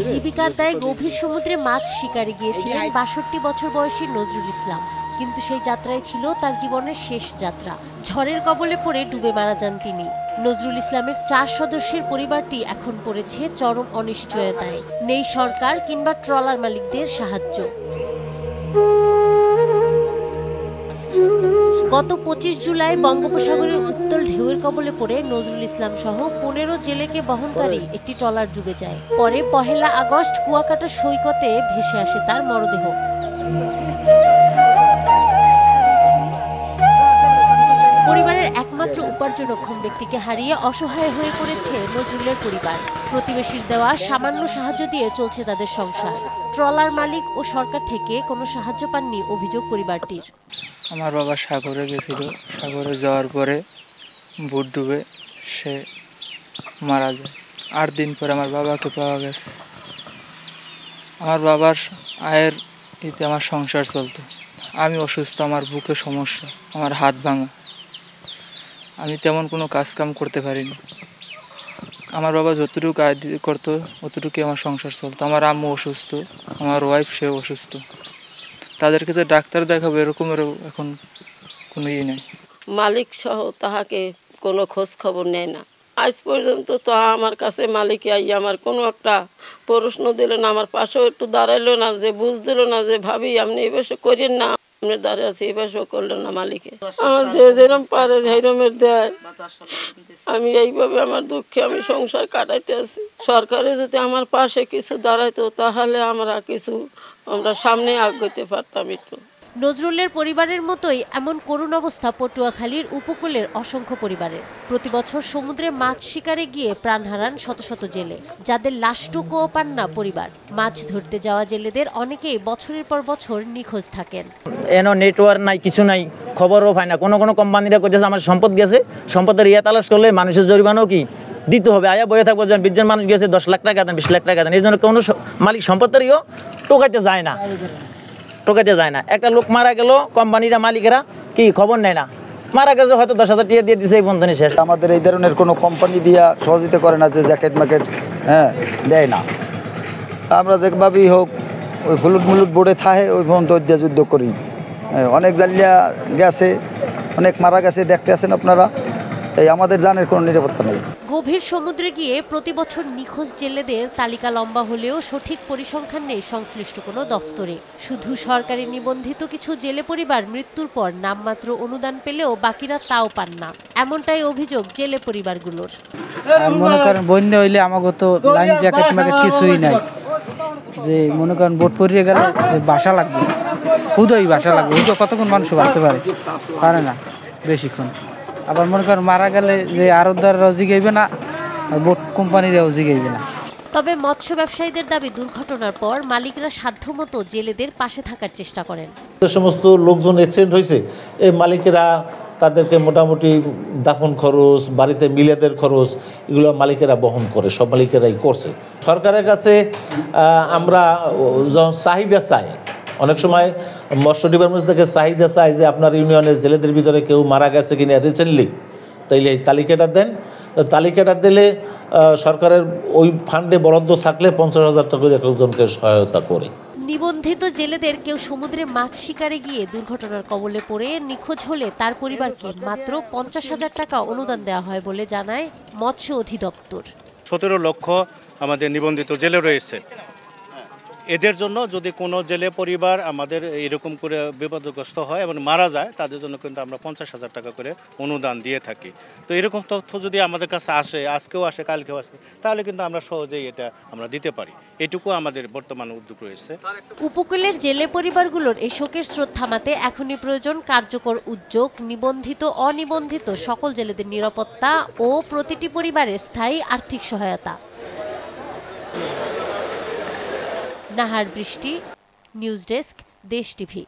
জীবিকার দায়ে গভীর সমুদ্রে মাছ শিকারে গিয়েছিলেন ৬২ বছর বয়সী নজরুল ইসলাম। কিন্তু সেই যাত্রায় ছিল তার জীবনের শেষ যাত্রা। ঝড়ের কবলে পড়ে ডুবে মারা যান তিনি। নজরুল ইসলামের ৪ সদস্যের পরিবারটি এখন পড়েছে চরম অনিশ্চয়তায়। নেই সরকার কিংবা ট্রলার মালিকদের সাহায্য। গত ২৫ জুলাই বঙ্গোপসাগরের উত্তাল ঢেউয়ের কবলে পড়ে নজরুল ইসলাম সহ ১৫ জেলেকে বহনকারী একটি ট্রলার ডুবে যায়। পরে ১ আগস্ট কুয়াকাটা সৈকতে ভেসে আসে তার মরদেহ। পরিবারের একমাত্র উপার্জনক্ষম ব্যক্তিকে হারিয়ে অসহায় হয়ে পড়েছে নজরুলের পরিবার। প্রতিবেশীর দেওয়া সামান্য সাহায্য দিয়ে চলছে তাদের সংসার। ট্রলার মালিক ও সরকার থেকে কোনো সাহায্য পাননি অভিযোগ পরিবারটির। আমার বাবা সাগরে গেছিল, সাগরে যাওয়ার পরে বুট ডুবে সে মারা যায়। ৮ দিন পরে আমার বাবাকে পাওয়া গেছে। আমার বাবার আয়ের এতে আমার সংসার চলতো। আমি অসুস্থ, আমার বুকে সমস্যা, আমার হাত ভাঙা, আমি তেমন কোনো কাজকাম করতে পারিনি। আমার বাবা যতটুকু আয় করতো অতটুকুই আমার সংসার চলতো। আমার আম্মু অসুস্থ, আমার ওয়াইফ সেও অসুস্থ। তাদেরকে যে ডাক্তার দেখাবো এরকমের এখন কোনো ইয়ে নেই। মালিক সহ তাহাকে কোনো খোঁজ খবর নেয় না। আজ পর্যন্ত তো আমার কাছে মালিকে আই আমার কোনো একটা প্রশ্ন দিল না, আমার পাশেও একটু দাঁড়াইলো না, যে বুঝ দিল না যে ভাবি আপনি এই বসে করেন না, আপনি দাঁড়িয়ে আছে এই বসেও করলেন না মালিকে। আমার যে যেরকম পারে সেইরমের দেয়। আমি এইভাবে আমার দুঃখে আমি সংসার কাটাইতে আছি। সরকারে যদি আমার পাশে কিছু দাঁড়াইতো তাহলে আমরা সামনে আগাইতে পারতাম একটু। নজরুলের পরিবারের মতোই এমন করুণ অবস্থা পটুয়াখালীর উপকূলের অসংখ্য পরিবারের। প্রতি বছর সমুদ্রে মাছ শিকারে গিয়ে প্রাণ হারান শত শত জেলে, যাদের লাশটুকুও পান না পরিবার। মাছ ধরতে যাওয়া জেলেদের অনেকেই বছরের পর বছর নিখোঁজ থাকেন। এনো নেটওয়ার্ক নাই, কিছু নাই, খবরও পায় না। কোনো কোম্পানিরা করতেছে আমার সম্পদ গেছে, সম্পদের তালাশ করলে মানুষের জরিমানাও কি দিতে হবে। আয়া বয়ে থাকবো, ২০ জন মানুষ গেছে, ১০ লাখ টাকা দেন, ২০ লাখ টাকা দেন। এই জন্য কোনো মালিক সম্পত্তিও টোকাইতে যায় না। একটা লোক মারা গেল, কোম্পানিরা মালিকেরা কি খবর নেয় না, মারা গেছে হয়তো ১০,০০০ টাকা দিয়ে দিয়েছে, এই বন্ধনে শেষ। আমাদের এই ধরনের কোনো কোম্পানি দিয়া সহযোগিতা করে না, যে জ্যাকেট ম্যাকেট দেয় না। আমরা দেখভাবেই হোক ওই ফুলুট বোর্ডে থাকে ওই পর্যন্ত যুদ্ধ করি। অনেক জালিয়া গেছে, অনেক মারা গেছে, দেখতে আছেন আপনারা। এই আমাদের জানের কোনো নিরাপত্তা নেই। গভীর সমুদ্রে গিয়ে প্রতি বছর নিখোঁজ জেলেদের তালিকা লম্বা হলেও সঠিক পরিসংখ্যান নেই সংশ্লিষ্ট কোনো দফতরে। শুধু সরকারি নিবন্ধিত কিছু জেলে পরিবার মৃত্যুর পর নামমাত্র অনুদান পেলেও বাকিরা তাও পান না, এমনটাই অভিযোগ জেলে পরিবারগুলোর। মনে করেন বন্যা হইলে আমাকে তো লাইন জ্যাকেট ম্যাকেট কিছুই নাই, যে মনে করেন বোট পরিয়ে গেলে বাসা লাগবে, হুদই বাসা লাগবে। হুদো কতক্ষণ মানুষ বাঁচতে পারে না বেশিক্ষণ। আবার মনে করেন মারা গেলে যে আরতদাররাও জিগাইবে না, আর বোট কোম্পানিরাও জিগাইবে না। তবে মৎস্য ব্যবসায়ীদের দাবি, দুর্ঘটনার পর মালিকরা সাধ্যমতো জেলেদের পাশে থাকার চেষ্টা করেন। যে সমস্ত লোকজন অ্যাক্সিডেন্ট হয়েছে এই মালিকেরা তাদেরকে মোটামুটি দাফন খরচ, বাড়িতে মিলাদের খরচ, এগুলো মালিকেরা বহন করে, সব মালিকেরাই করছে। সরকারের কাছে আমরা চাহিদা চাই, অনেক সময় মৎস্য ডিপার্টমেন্ট থেকে চাহিদা চাই যে আপনার ইউনিয়নের জেলেদের ভিতরে কেউ মারা গেছে কিনা রিসেন্টলি, তাইলে এই তালিকাটা দেন। তালিকাটা দিলে সরকারের ওই ফান্ডে বরাদ্দ থাকলে ৫০,০০০ টাকা করে একজনকে সহায়তা করে। নিবন্ধিত জেলেদের কেউ সমুদ্রে মাছ শিকারে গিয়ে দুর্ঘটনার কবলে পড়ে নিখোঁজ হলে তার পরিবারকে মাত্র ৫০,০০০ টাকা অনুদান দেওয়া হয় বলে জানায় মৎস্য অধিদপ্তর। ১৭ লক্ষ আমাদের নিবন্ধিত জেলে রয়েছে। এদের জন্য যদি কোনো জেলে পরিবার আমাদের এরকম করে বিপদগ্রস্ত হয় এবং মারা যায়, তাদের জন্য কিন্তু আমরা ৫০,০০০ টাকা করে অনুদান দিয়ে থাকি। তো এরকম তথ্য যদি আমাদের কাছে আসে, আজকেও আসে, কালকেও আসে, তাহলে কিন্তু আমরা সহজেই এটা আমরা দিতে পারি। এটুকু আমাদের বর্তমান উদ্যোগ রয়েছে। উপকূলের জেলে পরিবারগুলোর এই শোকের স্রোত থামাতে এখনই প্রয়োজন কার্যকর উদ্যোগ, নিবন্ধিত অনিবন্ধিত সকল জেলেদের নিরাপত্তা ও প্রতিটি পরিবারের স্থায়ী আর্থিক সহায়তা। নাহার বৃষ্টি, নিউজ ডেস্ক, দেশ টিভি।